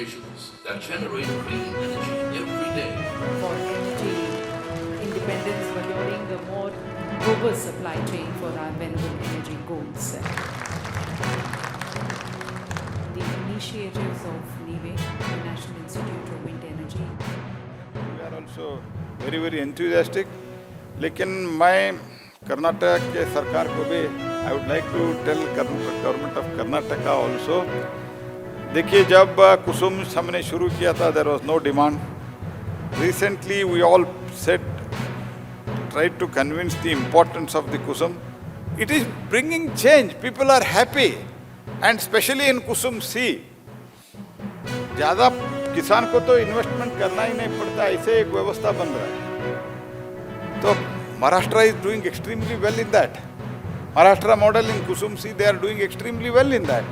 installations that generate clean energy every day. For energy independence, securing a more robust supply chain for our renewable energy goals. The initiatives of NIWE, the National Institute of Wind Energy. We are also very enthusiastic. लेकिन मैं कर्नाटक के सरकार को भी I would like to tell government of Karnataka also, देखिए जब कुसुम हमने शुरू किया था there was no demand. Recently we all said tried to convince the importance of the Kusum. It is bringing change. People are happy, and especially in Kusum C. ज़्यादा किसान को तो इन्वेस्टमेंट करना ही नहीं पड़ता, ऐसे एक व्यवस्था बन रहा है. तो Maharashtra is doing extremely well in that. Maharashtra model in Kusum C, they are doing extremely well in that.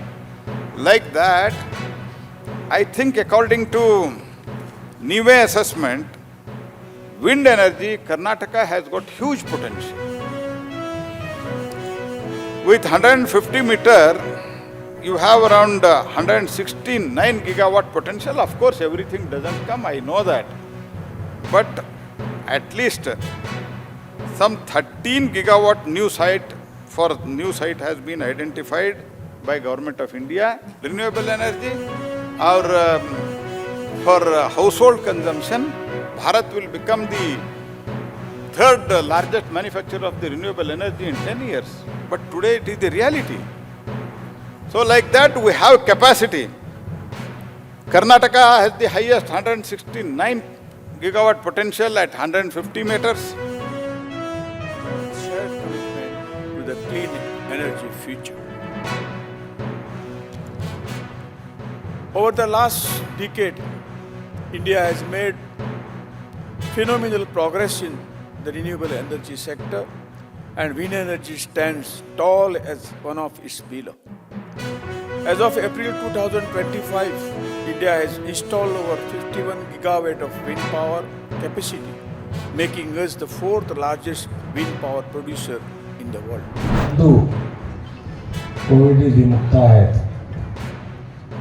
Like that, I think according to NIWE assessment, wind energy, Karnataka has got huge potential. With 150 meter, you have around 169 gigawatt potential. Of course, everything doesn't come, I know that. But at least some 13 gigawatt new site has been identified by Government of India, renewable energy, or for household consumption. Bharat will become the third largest manufacturer of the renewable energy in 10 years. But today it is the reality. So like that we have capacity. Karnataka has the highest 169 gigawatt potential at 150 meters. Shared commitment to the clean energy future. Over the last decade, India has made phenomenal progress in the renewable energy sector, and wind energy stands tall as one of its pillars. As of April 2025, India has installed over 51 gigawatt of wind power capacity, making us the fourth largest wind power producer in the world. Covid मुक्त आहेत.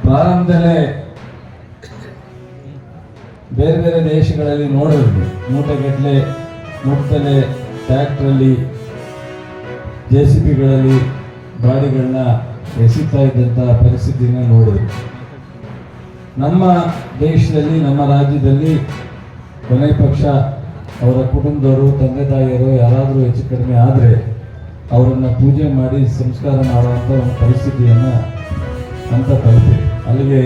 ಪ್ರಾರಂಭದಲ್ಲೇ ಬೇರೆ ದೇಶಗಳಲ್ಲಿ ನೋಡಿದ್ವಿ, ಮೂಟೆಗಟ್ಟಲೆ ಮುಕ್ತಲೆ ಟ್ರ್ಯಾಕ್ಟ್ರಲ್ಲಿ JCBಗಳಲ್ಲಿ ಗಾಡಿಗಳನ್ನ ಎಸಿತಾ ಇದ್ದಂಥ ಪರಿಸ್ಥಿತಿನ ನೋಡಿದ್ವಿ. ನಮ್ಮ ದೇಶದಲ್ಲಿ, ನಮ್ಮ ರಾಜ್ಯದಲ್ಲಿ ಕೊನೆ ಪಕ್ಷ ಅವರ ಕುಟುಂಬದವರು, ತಂದೆ ತಾಯಿಯರು ಯಾರಾದರೂ ಹೆಚ್ಚು ಕಡಿಮೆ ಆದರೆ ಅವರನ್ನು ಪೂಜೆ ಮಾಡಿ ಸಂಸ್ಕಾರ ಮಾಡುವಂಥ ಒಂದು ಪರಿಸ್ಥಿತಿಯನ್ನು ಅಂತ ತಲುಪಿ, ಅಲ್ಲಿಗೆ